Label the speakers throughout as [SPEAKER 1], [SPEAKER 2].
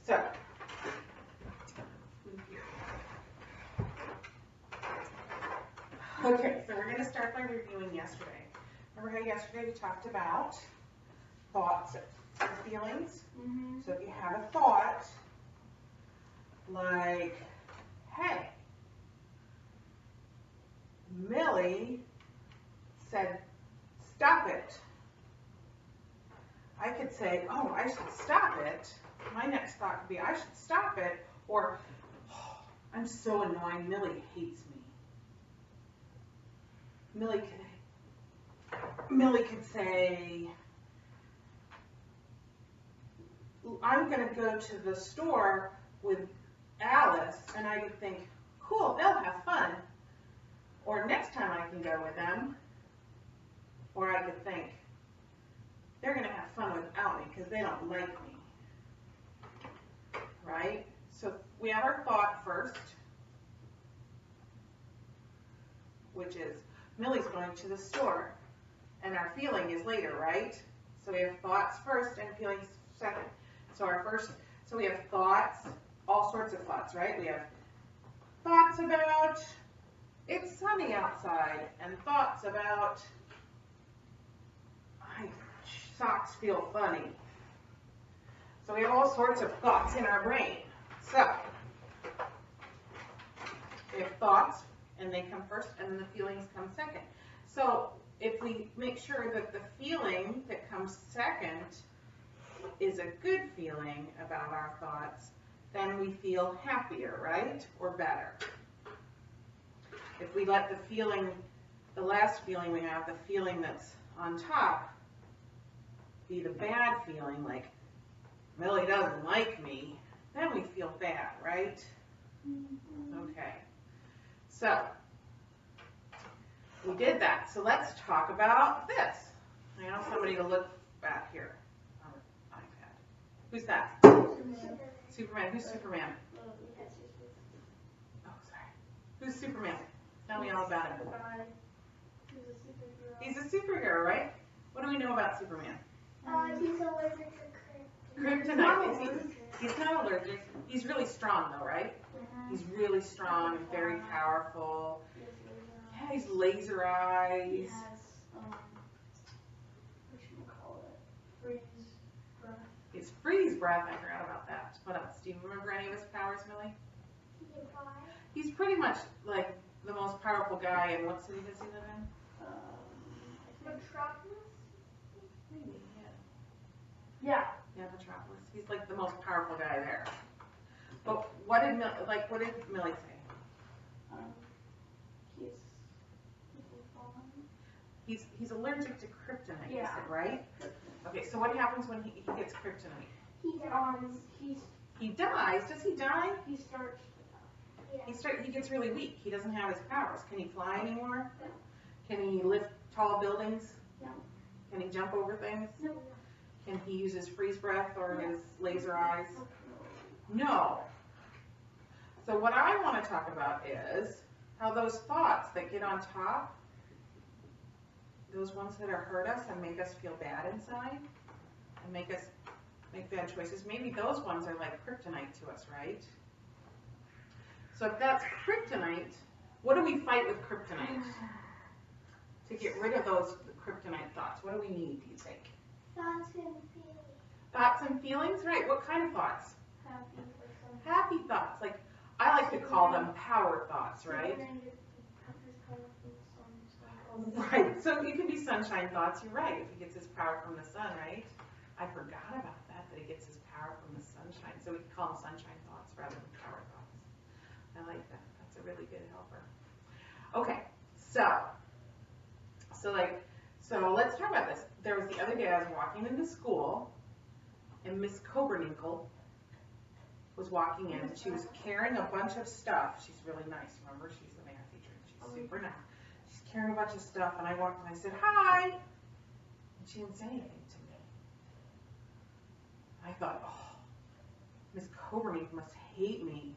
[SPEAKER 1] So, okay, so we're going to start by reviewing yesterday. Remember how yesterday we talked about thoughts and feelings? Mm-hmm. So if you have a thought, like, hey, Millie said, stop it. I could say, oh, I should stop it. My next thought could be, I should stop it. Or, oh, I'm so annoying, Millie hates me. Millie could say, I'm going to go to the store with Alice, and I could think, cool, they'll have fun. Or next time I can go with them. Or I could think, they're going to have fun without me because they don't like me. Right? So we have our thought first, which is, Millie's going to the store. And our feeling is later, right? So we have thoughts first and feelings second. So we have thoughts, all sorts of thoughts, right? We have thoughts about it's sunny outside, and thoughts about my socks feel funny. So we have all sorts of thoughts in our brain. So we have thoughts, and they come first, and then the feelings come second. So if we make sure that the feeling that comes second is a good feeling about our thoughts, then we feel happier, right? Or better. If we let the last feeling we have, the feeling that's on top, be the bad feeling, like Millie doesn't like me, then we feel bad, right? Okay. So we did that. So let's talk about this. I want somebody to look back here on the iPad. Who's that? Superman. Who's Superman? Oh, sorry. Who's Superman? Tell me all about him. He's a superhero, right? What do we know about Superman?
[SPEAKER 2] He's allergic to
[SPEAKER 1] kryptonite. He's not allergic. He's really strong, though, right? He's really strong and very powerful. Yeah, he's laser eyes.
[SPEAKER 2] He has, what should we call it? Freeze breath.
[SPEAKER 1] It's freeze breath. I forgot about that. What else? Do you remember any of his powers, Millie?
[SPEAKER 2] He can fly.
[SPEAKER 1] He's pretty much like the most powerful guy in what city does he live in?
[SPEAKER 2] Metropolis?
[SPEAKER 1] Maybe, yeah.
[SPEAKER 2] Yeah.
[SPEAKER 1] Yeah, Metropolis. He's like the most powerful guy there. But what did Millie say? He's allergic to kryptonite, you said, right? Okay, so what happens when he gets kryptonite?
[SPEAKER 2] He
[SPEAKER 1] dies. Does he die?
[SPEAKER 2] He starts to die.
[SPEAKER 1] He gets really weak. He doesn't have his powers. Can he fly anymore? No. Can he lift tall buildings?
[SPEAKER 2] No.
[SPEAKER 1] Can he jump over things?
[SPEAKER 2] No.
[SPEAKER 1] Can he use his freeze breath or his laser eyes? No. So what I want to talk about is how those thoughts that get on top, those ones that hurt us and make us feel bad inside and make us make bad choices, maybe those ones are like kryptonite to us, right? So if that's kryptonite, what do we fight with kryptonite? To get rid of those kryptonite thoughts, what do we need, do you think?
[SPEAKER 2] Thoughts and feelings.
[SPEAKER 1] Thoughts and feelings, right? What kind of thoughts?
[SPEAKER 2] Happy
[SPEAKER 1] thoughts. Like, I like to call them power thoughts, right? Right, so it can be sunshine thoughts, you're right, if he gets his power from the sun, right? I forgot about that he gets his power from the sunshine, so we can call them sunshine thoughts rather than power thoughts. I like that, that's a really good helper. Okay, so let's talk about this. There was the other day I was walking into school, and Miss Coberninkle was walking in, and she was carrying a bunch of stuff. She's really nice, remember? She's the math teacher, and she's super nice. She's carrying a bunch of stuff, and I walked and I said, hi! And she didn't say anything to me. I thought, oh, Miss Coberninkle must hate me.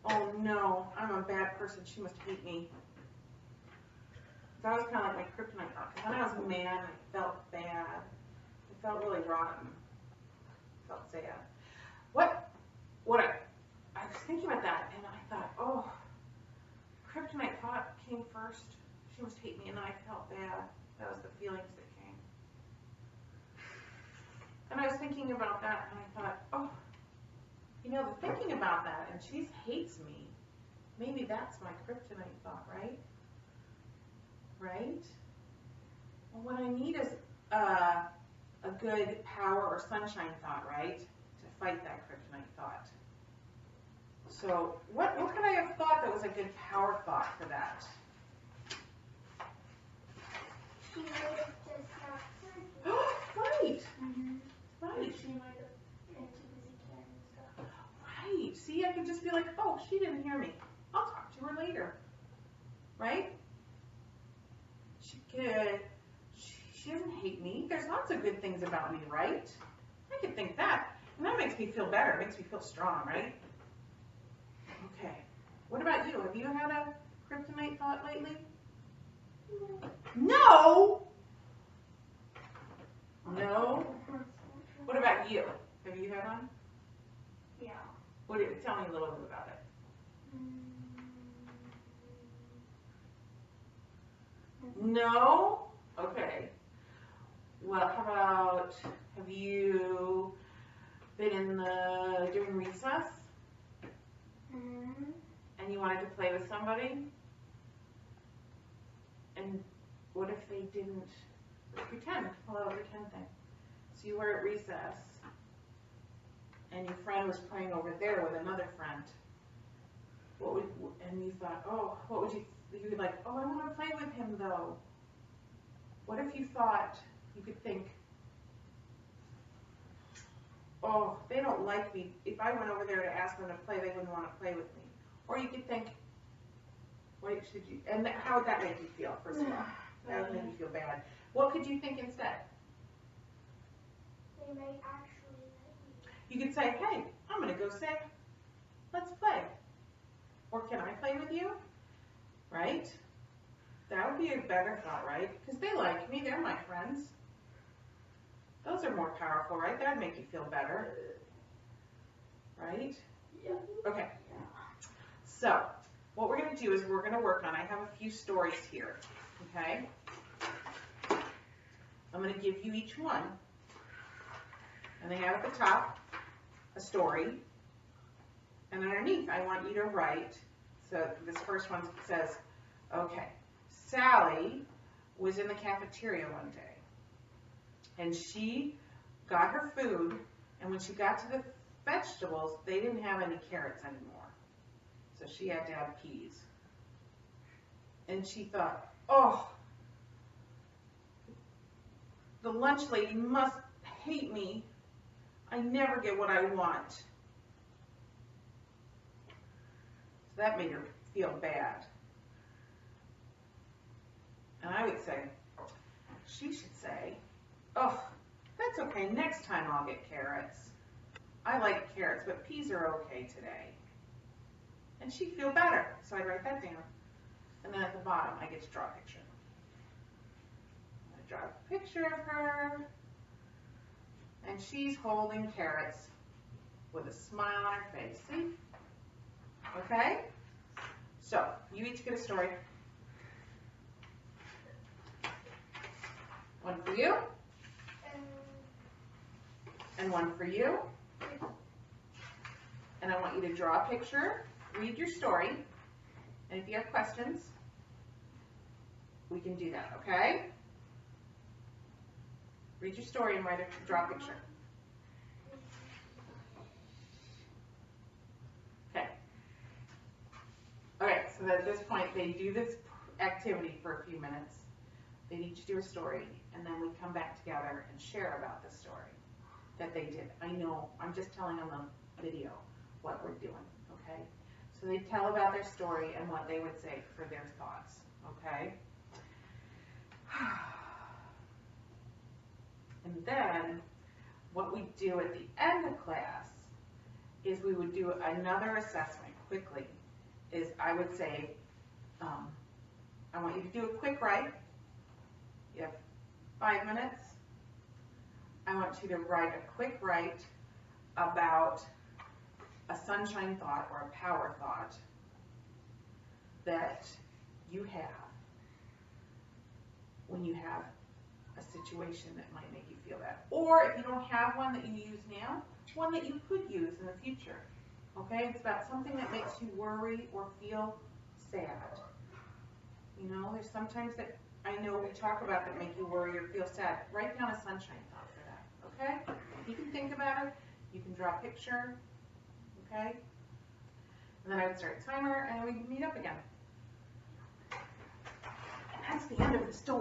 [SPEAKER 1] Oh no, I'm a bad person, she must hate me. That was kind of like my kryptonite thought, because when I was mad, I felt bad. I felt really rotten. I felt sad. what I was thinking about that, and I thought, oh, kryptonite thought came first. She must hate me, and then I felt bad. That was the feelings that came. And I was thinking about that, and I thought, oh, you know, the thinking about that, and she hates me. Maybe that's my kryptonite thought, right? Right? Well, what I need is a good power or sunshine thought, right? To fight that kryptonite thought. So what could I have thought that was a good power thought for that?
[SPEAKER 2] She might have just not heard you.
[SPEAKER 1] Right.
[SPEAKER 2] Mm-hmm.
[SPEAKER 1] Right.
[SPEAKER 2] She might have been too busy carrying stuff.
[SPEAKER 1] Right. See, I could just be like, oh, she didn't hear me. I'll talk to her later. Right? She could. She doesn't hate me. There's lots of good things about me, right? I could think that. And that makes me feel better. It makes me feel strong, right? Okay. What about you? Have you had a kryptonite thought lately? No! No? What about you? Have you had one?
[SPEAKER 2] Yeah.
[SPEAKER 1] Tell me a little bit about it. No? Okay. Well, how about, have you been during recess and you wanted to play with somebody? And what if they didn't? Pretend. A little pretend thing. So you were at recess and your friend was playing over there with another friend. And you thought, oh, what would you'd be like, oh, I want to play with him though. What if you thought, you could think, oh, they don't like me. If I went over there to ask them to play, they wouldn't want to play with me. Or you could think, wait, should you, and how would that make you feel, first of all? That would make you feel bad. What could you think instead?
[SPEAKER 2] They might actually like me.
[SPEAKER 1] You could say, hey, I'm going to go say, let's play. Or can I play with you? Right? That would be a better thought, right? Because they like me. They're my friends. Those are more powerful, right? That would make you feel better. Right?
[SPEAKER 2] Yeah.
[SPEAKER 1] Okay. So, what we're going to do is we're going to work on, I have a few stories here. Okay? I'm going to give you each one. And they have at the top a story. And underneath, I want you to write. So this first one says, okay, Sally was in the cafeteria one day. And she got her food. And when she got to the vegetables, they didn't have any carrots anymore. So she had to have peas. And she thought, oh, the lunch lady must hate me. I never get what I want. So that made her feel bad. And I would say, she should say, oh, that's okay. Next time I'll get carrots. I like carrots, but peas are okay today. And she'd feel better. So I write that down. And then at the bottom, I get to draw a picture. I draw a picture of her. And she's holding carrots with a smile on her face. See? Okay? So, you each get a story. One for you. And one for you. And I want you to draw a picture, read your story, and if you have questions, we can do that, okay? Read your story and draw a picture. Okay. Okay, so at this point, they do this activity for a few minutes. They each do a story, and then we come back together and share about the story that they did. I know, I'm just telling on the video what we're doing, okay? So they tell about their story and what they would say for their thoughts, okay? And then what we do at the end of class is we would do another assessment quickly. Is I would say, I want you to do a quick write. You have 5 minutes. I want you to write a quick write about a sunshine thought or a power thought that you have when you have a situation that might make you feel that. Or if you don't have one that you use now, one that you could use in the future. Okay? It's about something that makes you worry or feel sad. You know, there's sometimes that I know we talk about that make you worry or feel sad. Write down a sunshine thought for that. Okay? You can think about it. You can draw a picture. Okay? And then I would start a timer and we'd meet up again. And that's the end of the story.